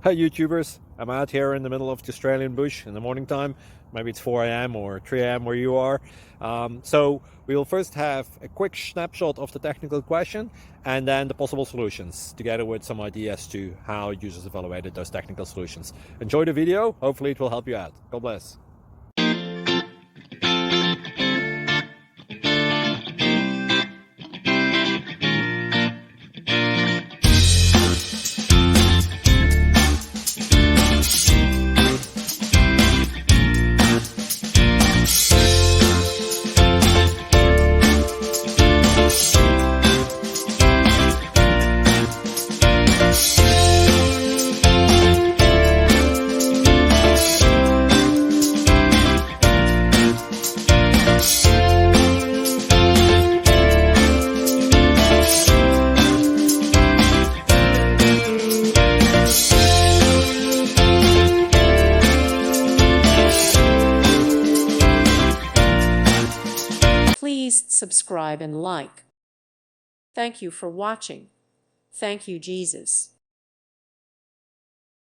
Hi YouTubers, I'm out here in the middle of the Australian bush in the morning time. Maybe it's 4 a.m. or 3 a.m. where you are. So we will first have a quick snapshot of the technical question and then the possible solutions, together with some ideas to how users evaluated those technical solutions. Enjoy the video, hopefully it will help you out. God bless. Please subscribe and like. Thank you for watching. Thank you, Jesus.